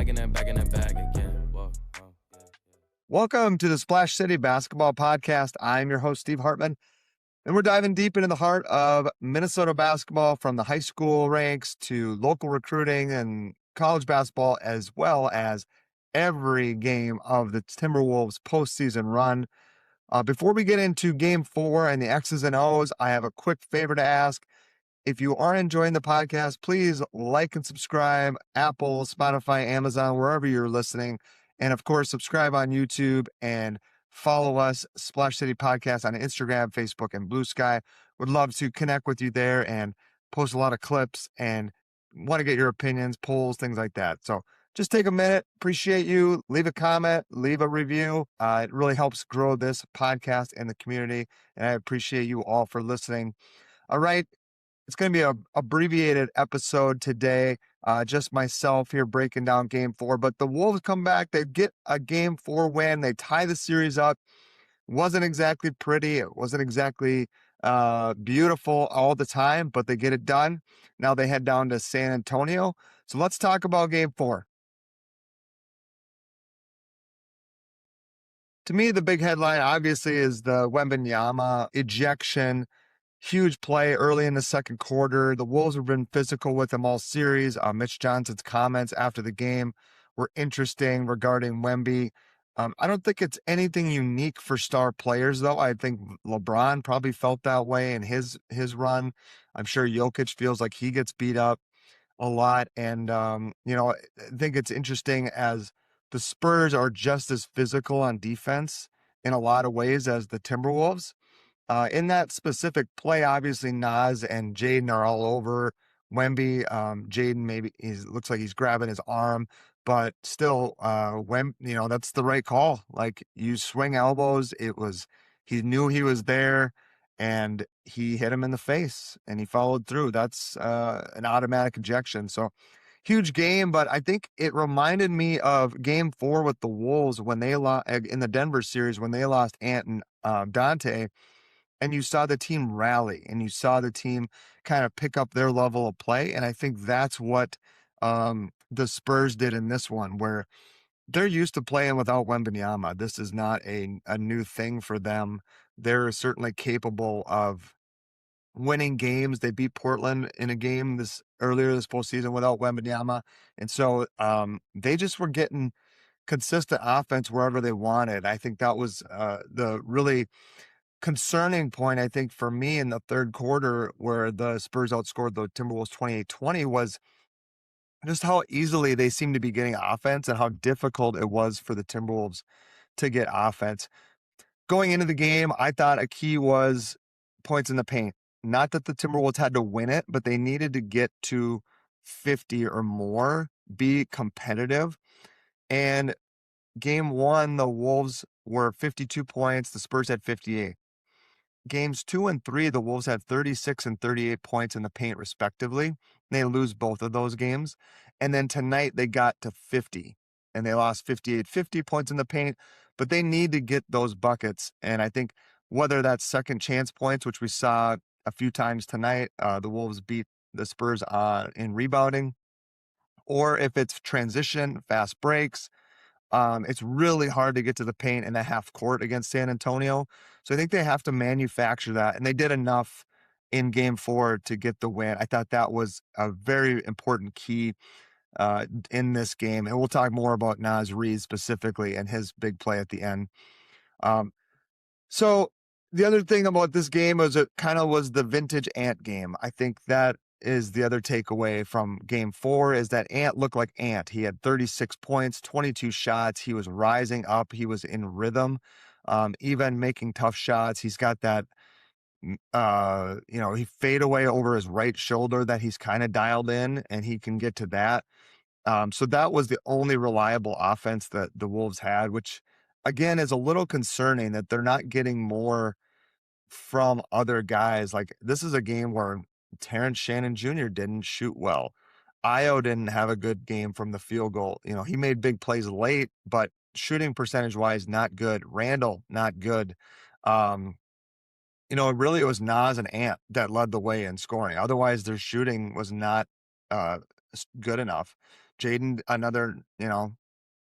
back in that bag again. Whoa, yeah. Welcome to the Splash City Basketball Podcast. I'm your host, Steve Hartman, and we're diving deep into the heart of Minnesota basketball, from the high school ranks to local recruiting and college basketball, as well as every game of the Timberwolves postseason run. Before we get into Game 4 and the X's and O's, I have a quick favor to ask. If you are enjoying the podcast, please like and subscribe, Apple, Spotify, Amazon, wherever you're listening. And of course, subscribe on YouTube and follow us, Splash City Podcast, on Instagram, Facebook, and Blue Sky. Would love to connect with you there and post a lot of clips and want to get your opinions, polls, things like that. So just take a minute. Appreciate you. Leave a comment, leave a review. It really helps grow this podcast and the community. And I appreciate you all for listening. All right. It's going to be an abbreviated episode today. Just myself here breaking down Game 4. But the Wolves come back. They get a Game 4 win. They tie the series up. Wasn't exactly pretty. It wasn't exactly beautiful all the time, but they get it done. Now they head down to San Antonio. So let's talk about Game 4. To me, the big headline, obviously, is the Wembanyama ejection. Huge play early in the second quarter. The Wolves have been physical with him all series. Mitch Johnson's comments after the game were interesting regarding Wemby. I don't think it's anything unique for star players, though. I think LeBron probably felt that way in his run. I'm sure Jokic feels like he gets beat up a lot. And, I think it's interesting as the Spurs are just as physical on defense in a lot of ways as the Timberwolves. In that specific play, obviously Nas and Jaden are all over Wemby. Jaden maybe looks like he's grabbing his arm, but still, that's the right call. Like, you swing elbows. He knew he was there, and he hit him in the face, and he followed through. That's an automatic ejection. So huge game, but I think it reminded me of Game 4 with the Wolves when they lost in the Denver series, when they lost Ant and Dante. And you saw the team rally, and you saw the team kind of pick up their level of play. And I think that's what the Spurs did in this one, where they're used to playing without Wembanyama. This is not a new thing for them. They're certainly capable of winning games. They beat Portland in a game earlier this postseason without Wembanyama. And so they just were getting consistent offense wherever they wanted. I think that was the really concerning point, I think, for me in the third quarter, where the Spurs outscored the Timberwolves 28-20, was just how easily they seemed to be getting offense and how difficult it was for the Timberwolves to get offense. Going into the game, I thought a key was points in the paint. Not that the Timberwolves had to win it, but they needed to get to 50 or more, be competitive. And Game 1, the Wolves were 52 points. The Spurs had 58. Games 2 and 3, the Wolves had 36 and 38 points in the paint, respectively. They lose both of those games. And then tonight they got to 50, and they lost 50 points in the paint. But they need to get those buckets. And I think whether that's second chance points, which we saw a few times tonight, the Wolves beat the Spurs in rebounding, or if it's transition, fast breaks, it's really hard to get to the paint in the half court against San Antonio. So I think they have to manufacture that. And they did enough in Game 4 to get the win. I thought that was a very important key in this game. And we'll talk more about Nas Reed specifically and his big play at the end. So the other thing about this game was it kind of was the vintage Ant game. I think that is the other takeaway from Game 4, is that Ant looked like Ant. He had 36 points, 22 shots. He was rising up. He was in rhythm, even making tough shots. He's got that, he fade away over his right shoulder that he's kind of dialed in, and he can get to that. So that was the only reliable offense that the Wolves had, which again is a little concerning that they're not getting more from other guys. Like, this is a game where Terrence Shannon Jr. didn't shoot well. Io didn't have a good game from the field goal. He made big plays late, but shooting percentage wise, not good. Randall, not good. Really it was Nas and Ant that led the way in scoring. Otherwise, their shooting was not good enough. Jaden another,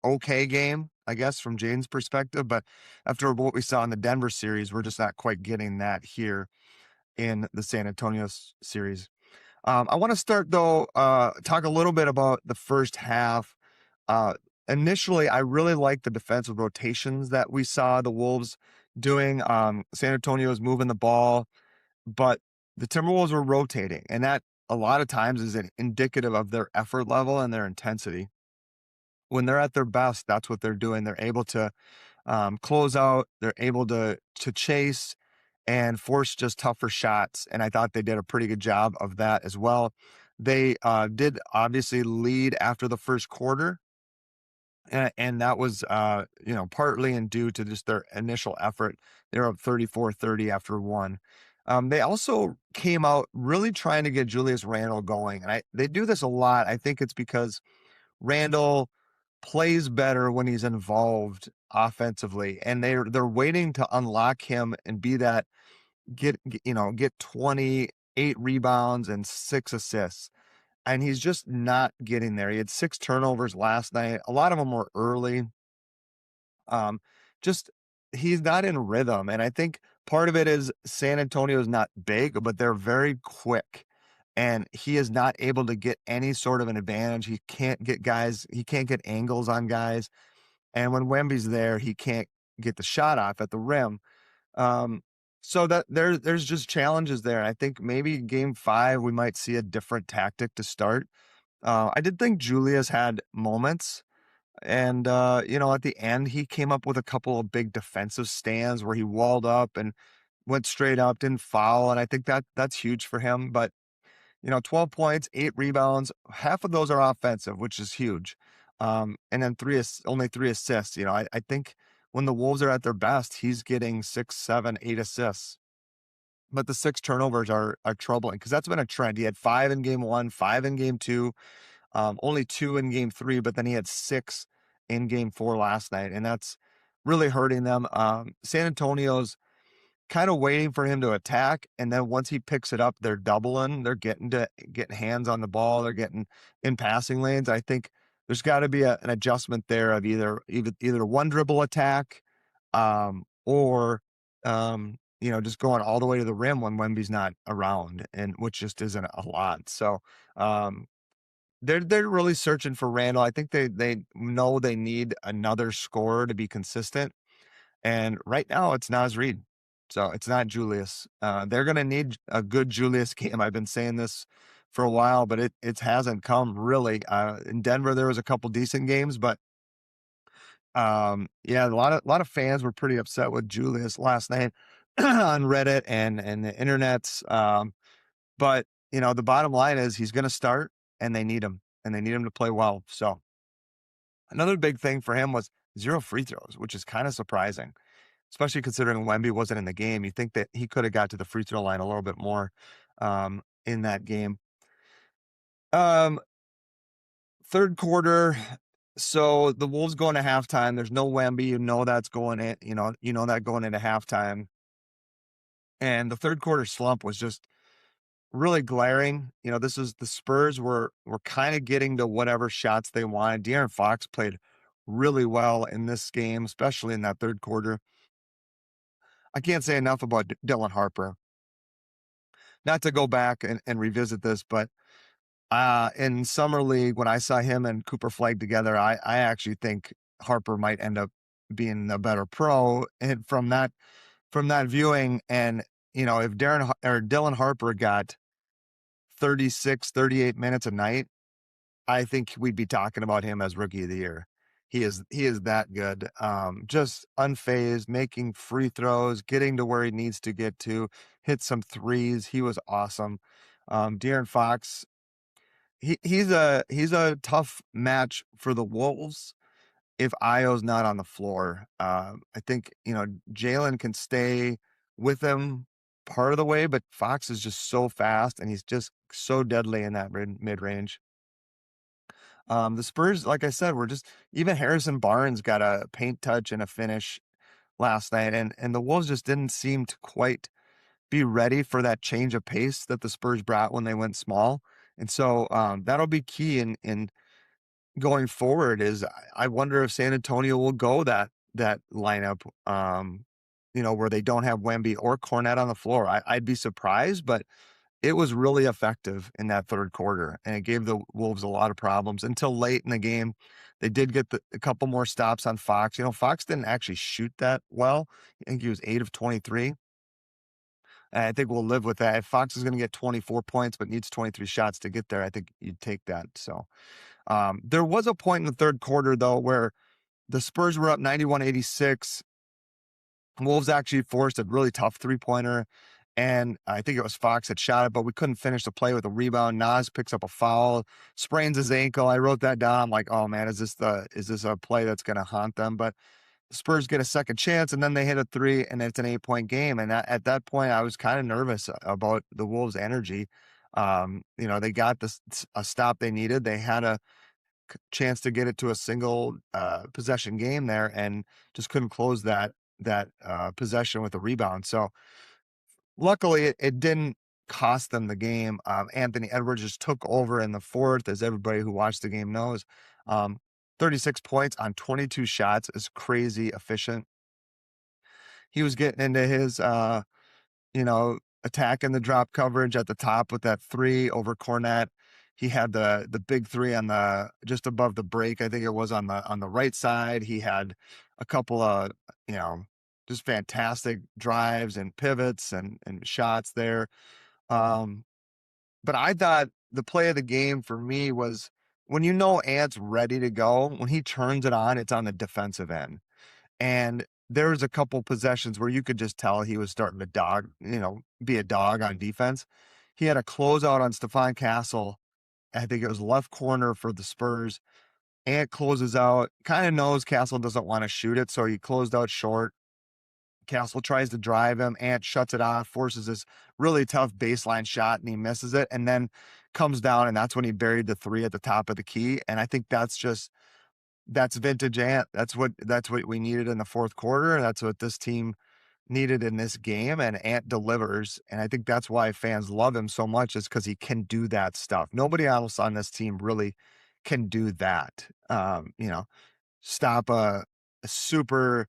okay game, I guess, from Jaden's perspective. But after what we saw in the Denver series, we're just not quite getting that here in the San Antonio series. I want to start though, talk a little bit about the first half. Uh, Initially, I really liked the defensive rotations that we saw the Wolves doing. San Antonio was moving the ball, but the Timberwolves were rotating, and that a lot of times is indicative of their effort level and their intensity. When they're at their best, that's what they're doing. They're able to close out. They're able to chase and force just tougher shots. And I thought they did a pretty good job of that as well. They did obviously lead after the first quarter, and that was partly in due to just their initial effort. They were up 34-30 after one. They also came out really trying to get Julius Randle going, and they do this a lot. I think it's because Randle plays better when he's involved offensively, and they're waiting to unlock him and be that get 28 rebounds and 6 assists. And he's just not getting there. He had 6 turnovers last night. A lot of them were early. Um, just he's not in rhythm. And I think part of it is San Antonio is not big, but they're very quick. And he is not able to get any sort of an advantage. He can't get angles on guys. And when Wemby's there, he can't get the shot off at the rim. Um, so that there's just challenges there. I think maybe game 5 we might see a different tactic to start. I did think Julius had moments, and at the end he came up with a couple of big defensive stands where he walled up and went straight up, didn't foul, and I think that's huge for him. But 12 points, 8 rebounds, half of those are offensive, which is huge. And then only 3 assists. I think when the Wolves are at their best, he's getting 6, 7, 8 assists. But the 6 turnovers are troubling because that's been a trend. He had 5 in game 1, 5 in game 2, only 2 in game 3, but then he had 6 in game 4 last night, and that's really hurting them. San Antonio's kind of waiting for him to attack, and then once he picks it up, they're doubling. They're getting hands on the ball. They're getting in passing lanes. I think there's got to be an adjustment there of either one dribble attack, or just going all the way to the rim when Wemby's not around, and which just isn't a lot. So they're really searching for Randall. I think they know they need another scorer to be consistent. And right now it's Naz Reid. So it's not Julius. They're going to need a good Julius game. I've been saying this for a while, but it hasn't come really. In Denver, there was a couple decent games, but yeah, a lot of fans were pretty upset with Julius last night on Reddit and the internets. But the bottom line is he's going to start, and they need him, to play well. So another big thing for him was 0 free throws, which is kind of surprising, especially considering Wemby wasn't in the game. You think that he could have got to the free throw line a little bit more in that game. Third quarter, so the Wolves going to halftime. There's no Wemby. That's going in. That going into halftime. And the third quarter slump was just really glaring. This is the Spurs were kind of getting to whatever shots they wanted. De'Aaron Fox played really well in this game, especially in that third quarter. I can't say enough about Dylan Harper. Not to go back and revisit this, but in Summer League, when I saw him and Cooper Flagg together, I actually think Harper might end up being a better pro. And from that viewing, and if Dylan Harper got 36, 38 minutes a night, I think we'd be talking about him as rookie of the year. He is that good. Just unfazed, making free throws, getting to where he needs to get to, hit some threes. He was awesome. De'Aaron Fox, he's a tough match for the Wolves if Io's not on the floor. I think Jalen can stay with him part of the way, but Fox is just so fast, and he's just so deadly in that mid range. The Spurs, like I said, were just even Harrison Barnes got a paint touch and a finish last night, and the Wolves just didn't seem to quite be ready for that change of pace that the Spurs brought when they went small. And so that'll be key in going forward is I wonder if San Antonio will go that lineup, where they don't have Wemby or Cornette on the floor. I'd be surprised, but it was really effective in that third quarter, and it gave the Wolves a lot of problems until late in the game. They did get a couple more stops on Fox. Fox didn't actually shoot that well. I think he was 8 of 23. And I think we'll live with that. If Fox is going to get 24 points but needs 23 shots to get there, I think you'd take that. So there was a point in the third quarter, though, where the Spurs were up 91-86. Wolves actually forced a really tough three-pointer, and I think it was Fox that shot it, but we couldn't finish the play with a rebound. Nas picks up a foul, sprains his ankle. I wrote that down. I'm like, oh man, is this a play that's going to haunt them? But the Spurs get a second chance, and then they hit a three, and it's an 8-point game. And at that point, I was kind of nervous about the Wolves' energy. They got a stop they needed. They had a chance to get it to a single possession game there, and just couldn't close that possession with a rebound. So luckily, it didn't cost them the game. Anthony Edwards just took over in the fourth, as everybody who watched the game knows. 36 points on 22 shots is crazy efficient. He was getting into his, attack in the drop coverage at the top with that three over Cornette. He had the big three on just above the break. I think it was on the right side. He had a couple of, just fantastic drives and pivots and shots there. But I thought the play of the game for me was when Ant's ready to go, when he turns it on, it's on the defensive end. And there was a couple possessions where you could just tell he was starting to be a dog on defense. He had a closeout on Stephon Castle. I think it was left corner for the Spurs. Ant closes out, kind of knows Castle doesn't want to shoot it, so he closed out short. Castle tries to drive him. Ant shuts it off, forces this really tough baseline shot, and he misses it, and then comes down, and that's when he buried the three at the top of the key. And I think that's vintage Ant. That's what we needed in the fourth quarter. That's what this team needed in this game, and Ant delivers. And I think that's why fans love him so much, is because he can do that stuff. Nobody else on this team really can do that. Stop a super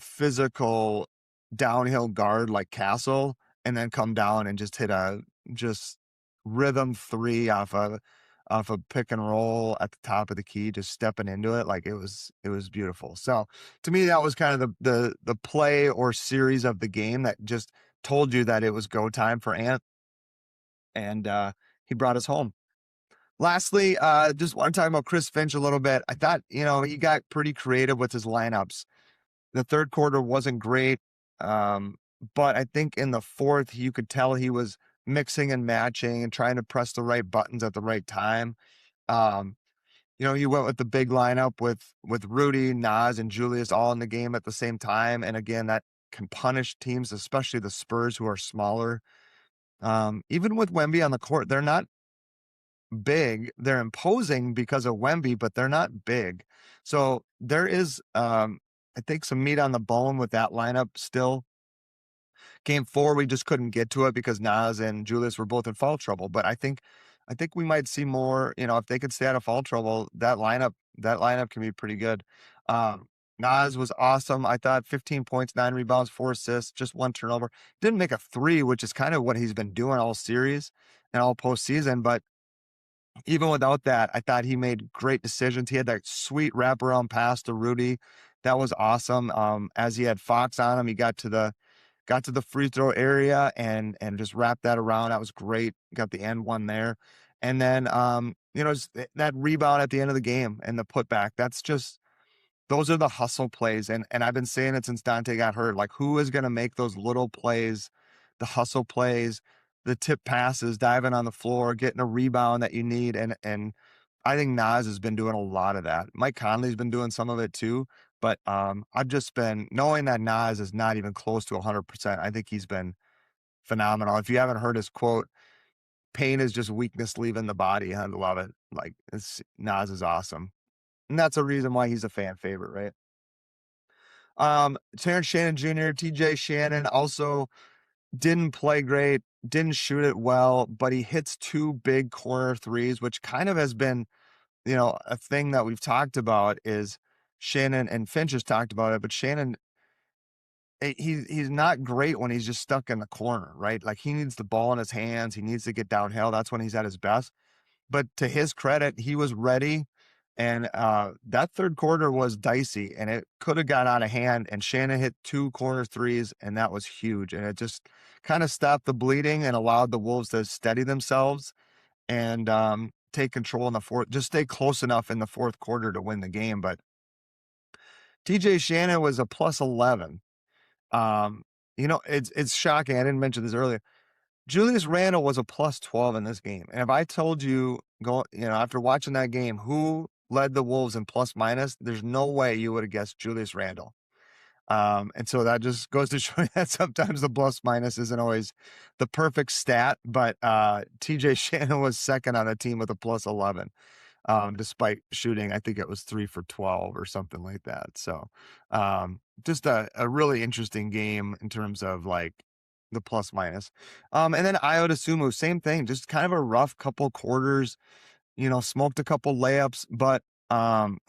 physical downhill guard like Castle, and then come down and just hit a rhythm three off a pick and roll at the top of the key, just stepping into it. Like it was beautiful. So to me, that was kind of the play or series of the game that just told you that it was go time for Ant, and he brought us home. Lastly, just want to talk about Chris Finch a little bit. I thought, he got pretty creative with his lineups. The third quarter wasn't great, but I think in the fourth, you could tell he was mixing and matching and trying to press the right buttons at the right time. You went with the big lineup with Rudy, Nas, and Julius all in the game at the same time. And again, that can punish teams, especially the Spurs, who are smaller. Even with Wemby on the court, they're not big. They're imposing because of Wemby, but they're not big. So there is, I think, some meat on the bone with that lineup still. Game 4, we just couldn't get to it because Nas and Julius were both in foul trouble. But I think we might see more. If they could stay out of foul trouble, that lineup can be pretty good. Nas was awesome. I thought 15 points, 9 rebounds, 4 assists, just 1 turnover. Didn't make a 3, which is kind of what he's been doing all series and all postseason. But even without that, I thought he made great decisions. He had that sweet wraparound pass to Rudy. That was awesome. As he had Fox on him, he got to the free throw area and just wrapped that around. That was great. Got the end one there. And then, that rebound at the end of the game and the putback, those are the hustle plays. And I've been saying it since Dante got hurt. Like, who is going to make those little plays, the hustle plays, the tip passes, diving on the floor, getting a rebound that you need? And I think Nas has been doing a lot of that. Mike Conley's been doing some of it too. But I've just been knowing that Nas is not even close to 100%. I think he's been phenomenal. If you haven't heard his quote, "Pain is just weakness leaving the body." I love it. Like, Nas is awesome. And that's a reason why he's a fan favorite, right? Terrence Shannon Jr., TJ Shannon also didn't play great, didn't shoot it well, but he hits 2 big corner threes, which kind of has been a thing that we've talked about is Shannon, and Finch has talked about it, but Shannon, he's not great when he's just stuck in the corner, right? Like, he needs the ball in his hands. He needs to get downhill. That's when he's at his best. But to his credit, he was ready. And that third quarter was dicey, and it could have got out of hand. And Shannon hit 2 corner threes, and that was huge. And it just kind of stopped the bleeding and allowed the Wolves to steady themselves and take control in the fourth, just stay close enough in the fourth quarter to win the game. But TJ Shannon was a plus 11. It's shocking. I didn't mention this earlier. Julius Randle was a plus 12 in this game. And if I told you, after watching that game, who led the Wolves in plus minus, there's no way you would have guessed Julius Randle. And so that just goes to show you that sometimes the plus minus isn't always the perfect stat, but TJ Shannon was second on the team with a plus 11. Despite shooting, I think it was 3 for 12 or something like that. So just a really interesting game in terms of like the plus minus. And then Ayo Dosunmu, same thing, just kind of a rough couple quarters, smoked a couple layups, but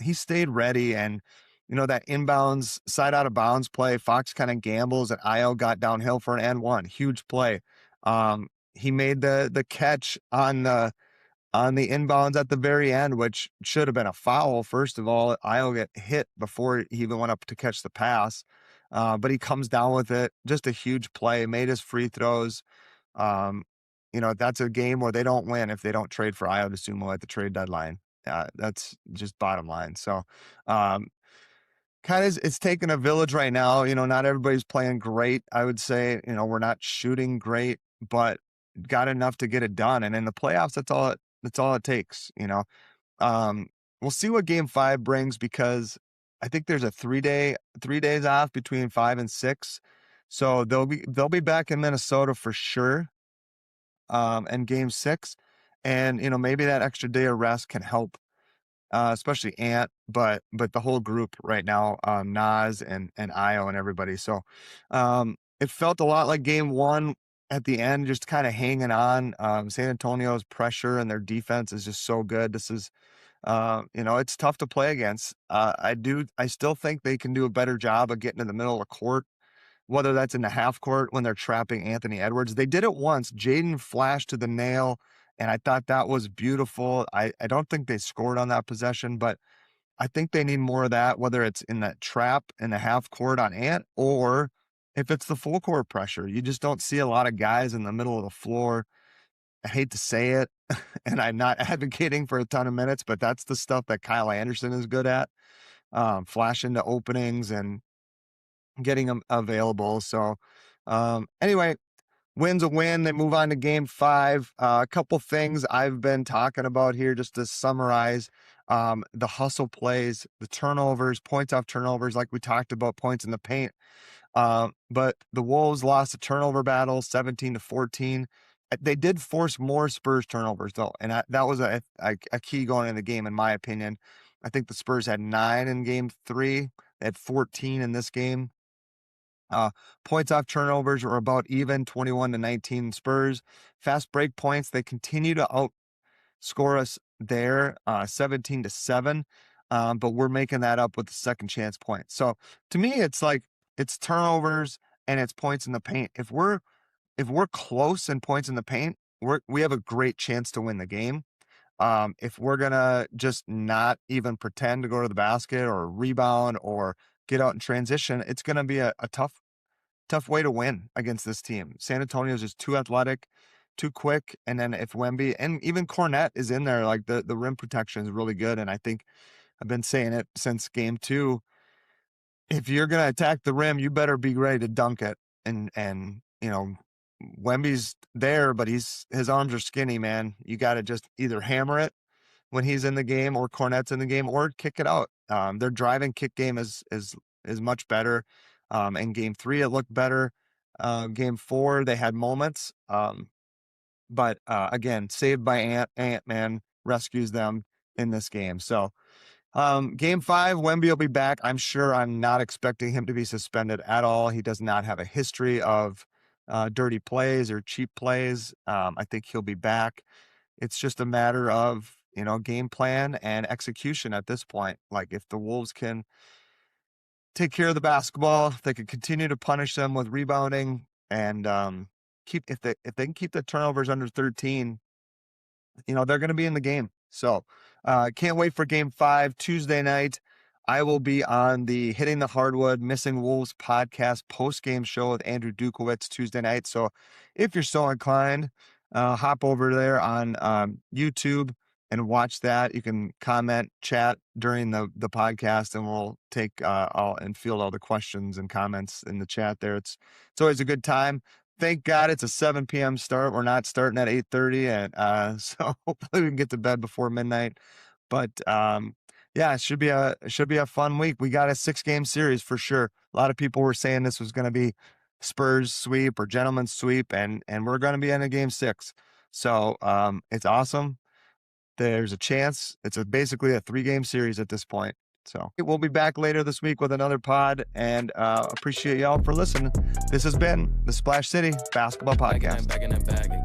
he stayed ready. And, that inbounds, side out of bounds play, Fox kind of gambles, and Ayo got downhill for an and one. Huge play. He made the catch on the inbounds at the very end, which should have been a foul. First of all, Ayo get hit before he even went up to catch the pass. But he comes down with it. Just a huge play, made his free throws. That's a game where they don't win if they don't trade for Ayo Dosunmu at the trade deadline. That's just bottom line. So kind of it's taken a village right now. Not everybody's playing great. I would say, we're not shooting great, but got enough to get it done. And in the playoffs, that's all it takes. We'll see what game 5 brings, because I think there's a 3 days off between 5 and 6. So they'll be back in Minnesota for sure. And game 6, and maybe that extra day of rest can help, especially Ant, but the whole group right now, Nas and Ayo and everybody. So it felt a lot like game 1 at the end, just kind of hanging on. San Antonio's pressure and their defense is just so good. This is it's tough to play against. I still think they can do a better job of getting in the middle of the court, whether that's in the half court when they're trapping Anthony Edwards. They did it once. Jaden flashed to the nail, and I thought that was beautiful. I don't think they scored on that possession, but I think they need more of that, whether it's in that trap in the half court on Ant, or if it's the full court pressure. You just don't see a lot of guys in the middle of the floor. I hate to say it, and I'm not advocating for a ton of minutes, but that's the stuff that Kyle Anderson is good at, flashing to openings and getting them available. So anyway, win's a win. They move on to game 5. A couple things I've been talking about here just to summarize. The hustle plays, the turnovers, points off turnovers, like we talked about, points in the paint. But the Wolves lost the turnover battle 17-14. They did force more Spurs turnovers, though, and that was a key going in the game, in my opinion. I think the Spurs had 9 in game 3. They had 14 in this game. Points off turnovers were about even, 21-19 Spurs. Fast break points, they continue to outscore us there, 17-7. But we're making that up with the second chance points. So to me, it's like it's turnovers and it's points in the paint. If we're close in points in the paint, we have a great chance to win the game. If we're gonna just not even pretend to go to the basket or rebound or get out in transition, it's gonna be a tough way to win against this team. San Antonio is just too athletic, too quick, and then if Wemby and even Cornette is in there, like the rim protection is really good. And I think I've been saying it since game 2. If you're gonna attack the rim, you better be ready to dunk it. And Wemby's there, but his arms are skinny, man. You got to just either hammer it when he's in the game, or Cornette's in the game, or kick it out. Their driving kick game is much better. In game 3, it looked better. Game 4, they had moments. But again, saved by Ant-Man rescues them in this game. So game 5, Wemby will be back. I'm not expecting him to be suspended at all. He does not have a history of dirty plays or cheap plays. I think he'll be back. It's just a matter of, game plan and execution at this point. Like if the Wolves can take care of the basketball, if they can continue to punish them with rebounding and if they can keep the turnovers under 13, they're going to be in the game. So can't wait for game 5 Tuesday night. I will be on the Hitting the Hardwood Missing Wolves podcast post-game show with Andrew Dukowitz Tuesday night. So if you're so inclined, hop over there on YouTube and watch that. You can comment, chat during the podcast, and we'll take and field all the questions and comments in the chat there. It's always a good time. Thank God it's a 7 p.m. start. We're not starting at 8:30, and so hopefully we can get to bed before midnight. But yeah, it should be a fun week. We got a 6-game series for sure. A lot of people were saying this was going to be Spurs sweep or gentleman's sweep, and we're going to be in a game 6. So it's awesome. There's a chance. It's basically a 3-game series at this point. So we'll be back later this week with another pod, and appreciate y'all for listening. This has been the Splash City Basketball Podcast. Back in the bag again.